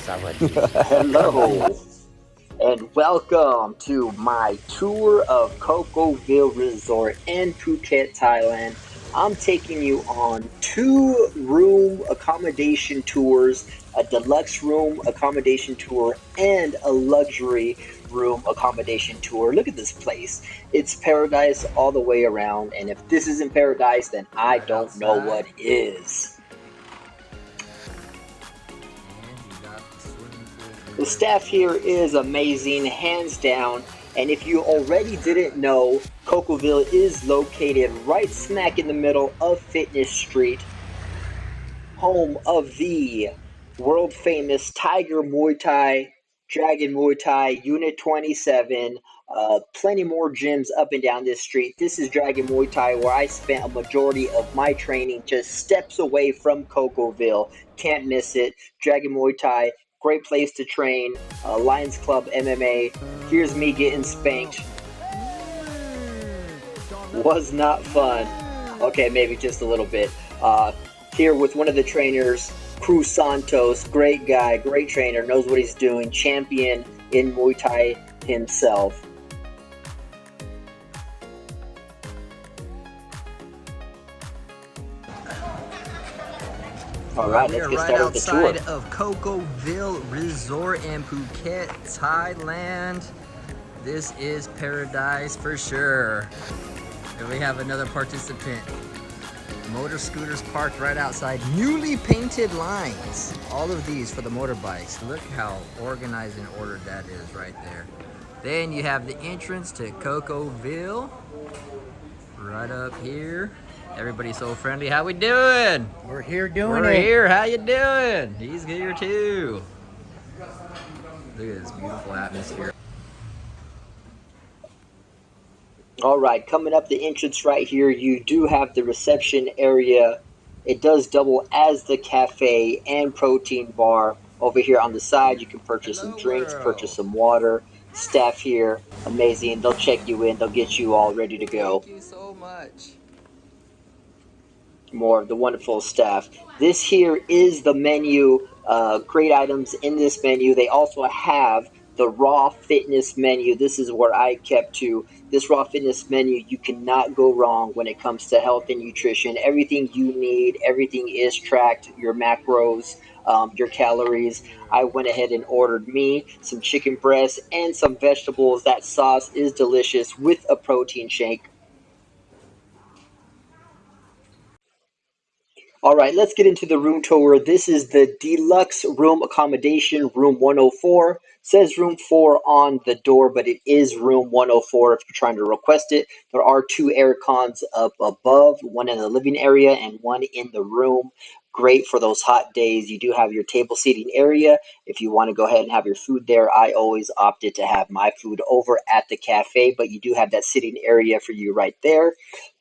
สวัสดีครับ Hello, and welcome to my tour of Cocoville Resort in Phuket, Thailand. I'm taking you on two room accommodation tours, a deluxe room accommodation tour, and a luxury room accommodation tour. Look at this place. It's paradise all the way around, and if this isn't paradise, then I Right don't know outside, what is. and you got the swimming pool for The your staff here is guests. amazing, hands down. And if you already didn't know, Cocoville is located right smack in the middle of Fitness Street, home of the world famous Tiger Muay Thai, Dragon Muay Thai, Unit 27. Plenty more gyms up and down this street. This is Dragon Muay Thai, where I spent a majority of my training just steps away from Cocoville. Can't miss it. Dragon Muay Thai, great place to train. Lions Club MMA. Here's me getting spanked. Was not fun. Okay, maybe just a little bit. Here with one of the trainers, Cruz Santos, great guy, great trainer, knows what he's doing, champion in Muay Thai himself. All All right, right, we let's are get right started with the tour. outside of Cocoville Resort in Phuket, Thailand. This is paradise for sure. And we have another participant. Motor scooters parked right outside. Newly painted lines. All of these for the motorbikes. Look how organized and ordered that is right there. Then you have the entrance to Cocoville. Right up here. Everybody's so friendly. How we doing? We're here doing We're it. here. How you doing? He's here too. Look at this beautiful atmosphere. All right, coming up the entrance right here, you do have the reception area. It does double as the cafe and protein bar. Over here on the side, you can purchase some Hello drinks, purchase world. some water. Staff here, amazing. They'll check you in, they'll get you all ready to go. Thank you so much. More of the wonderful staff. This here is the menu. Great items in this menu. They also have the raw fitness menu. This is where I kept to. This raw fitness menu, you cannot go wrong when it comes to health and nutrition. Everything you need, everything is tracked. Your macros, your calories. I went ahead and ordered me some chicken breasts and some vegetables. That sauce is delicious with a protein shake. All right, let's get into the room tour. This is the deluxe room accommodation, room 104. Says room 4 on the door, but it is room 104 if you're trying to request it. There are two air cons up above, one in the living area and one in the room. Great for those hot days. You do have your table seating area. If you want to go ahead and have your food there, I always opted to have my food over at the cafe, but you do have that sitting area for you right there.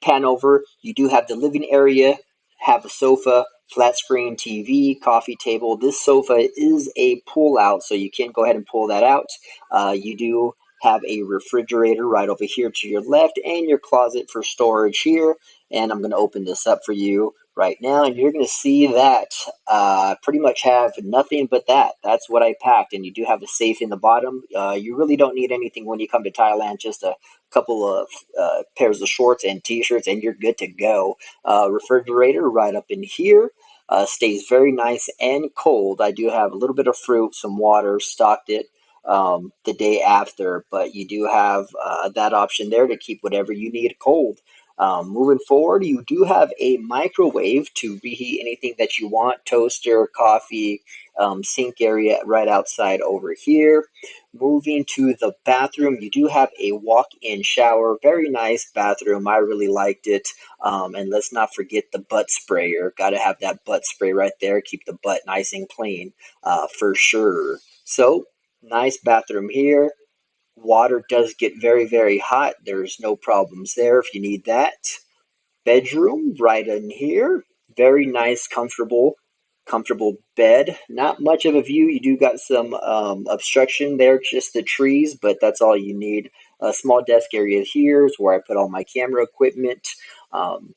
Pan over, you do have the living area, have a sofa, flat screen TV, coffee table. This sofa is a pull out, so you can go ahead and pull that out. You do have a refrigerator right over here to your left and your closet for storage here. And I'm going to open this up for you right now, and you're going to see that pretty much have nothing but that. That's what I packed, and you do have a safe in the bottom. You really don't need anything when you come to Thailand, just a couple of pairs of shorts and t-shirts, and you're good to go. Refrigerator right up in here. Stays very nice and cold. I do have a little bit of fruit, some water, stocked it the day after, but you do have that option there to keep whatever you need cold. Moving forward, you do have a microwave to reheat anything that you want, toaster, coffee, sink area right outside over here. Moving to the bathroom, you do have a walk-in shower. Very nice bathroom. I really liked it. And let's not forget the butt sprayer. Got to have that butt spray right there. Keep the butt nice and clean for sure. So, nice bathroom here. Water does get very, very hot. There's no problems there if you need that. Bedroom right in here. Very nice, comfortable bed. Not much of a view. You do got some obstruction there, just the trees, but that's all you need. A small desk area here is where I put all my camera equipment. Um,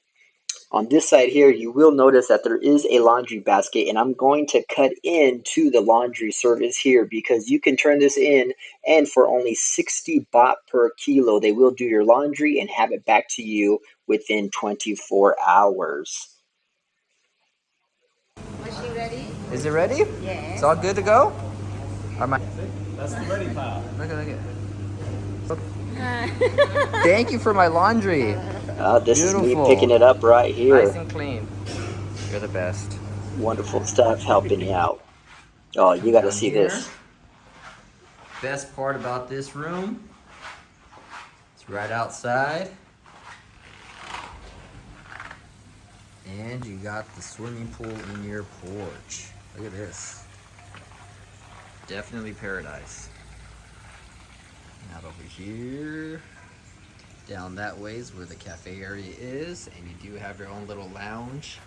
On this side here, you will notice that there is a laundry basket, and I'm going to cut into the laundry service here because you can turn this in, and for only 60 baht per kilo, they will do your laundry and have it back to you within 24 hours. Machine ready? Is it ready? Yes. It's all good to go? That's the ready pile. Look at Thank you for my laundry. This is me Beautiful. picking it up right Nice here. and clean. You're the best. Wonderful stuff helping you out. Oh, you got to Down see here. this. Best part about this room, it's right outside. And you got the swimming pool in your porch. Look at this. Definitely paradise. Out over here. Down that way is where the cafe area is, and you do have your own little lounge.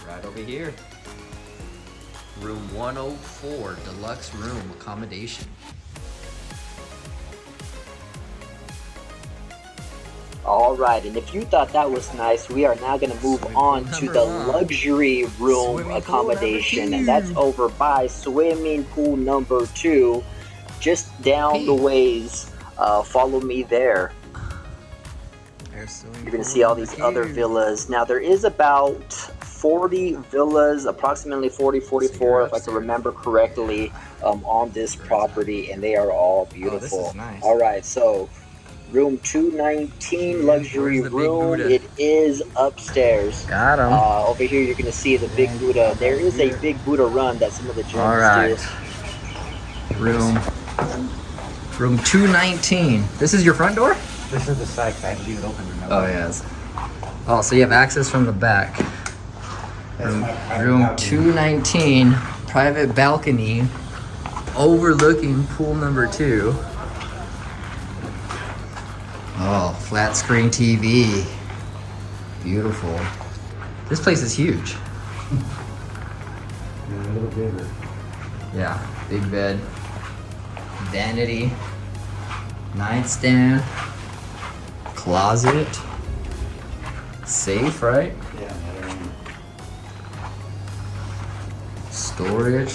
Right over here. Room 104, Deluxe Room accommodation. All right, and if you thought that was nice, we are now going to move on to the luxury room accommodation, and that's over by swimming pool number 2, just down the ways. Follow me there. You're going to see all these other villas. Now, there is about 40 villas, approximately 44, if I can remember correctly, on this property, and they are all beautiful. Oh, this is nice. All right, so room 219, luxury room. It is upstairs. Got him. Over here, you're going to see the Big Buddha. There is a Big Buddha run that some of the gyms All right. do. Room 219. This is your front door? This is the side. I leave it open. Remember? Oh, yes. Oh, so you have access from the back. Room 219, private balcony, overlooking pool number 2. Oh, flat screen TV. Beautiful. This place is huge. Yeah, a little bigger. Yeah, big bed, vanity, nightstand, closet, safe, right? Yeah. Storage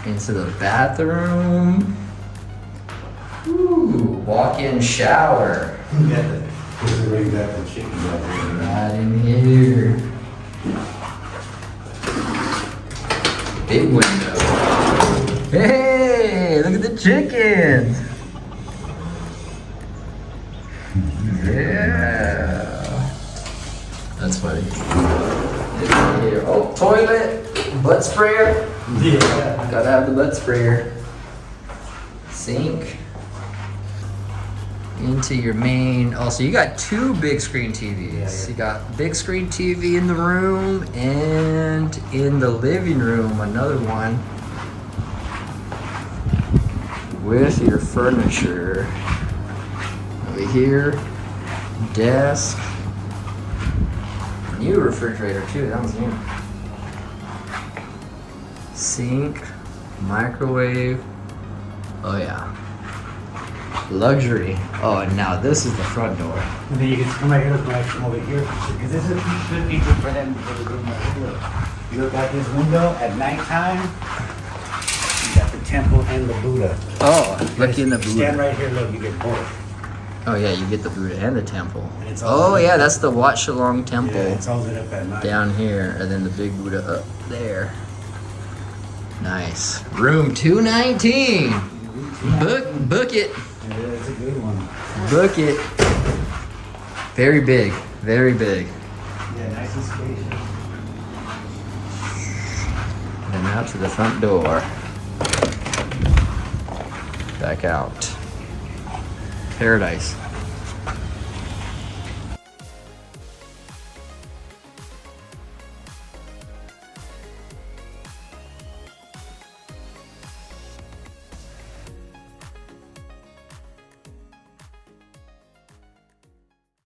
into the bathroom. Ooh, walk-in shower. This is where you got the chicken right Right in here. Big window. Hey, look at the chickens. Yeah. That's funny. Here. Oh, toilet, butt sprayer. Yeah. Gotta have the butt sprayer. Sink. Into your main. Oh, so you got 2 big screen TVs. Yeah. You got big screen TV in the room and in the living room, another one with your furniture. Over here, desk. New refrigerator too, that was new. Sink, microwave. Oh yeah. Luxury. Oh, and now this is the front door. And then you can come right here, look right from over here. Because this is a good feature for them for the room right here. You look out this window at nighttime, you got the temple and the Buddha. Oh, look in the Stand Buddha. right here, look, you get both. Oh yeah, you get the Buddha and the temple. And it's all Oh lit yeah, up. that's the Wat Shalong temple Yeah, it's all lit up at night. down here, and then the big Buddha up there. Nice. Room 219. Book it. Yeah, it's a good one. Book it. Very big. Very big. Yeah, nice and spacious. And now to the front door. Back out. Paradise.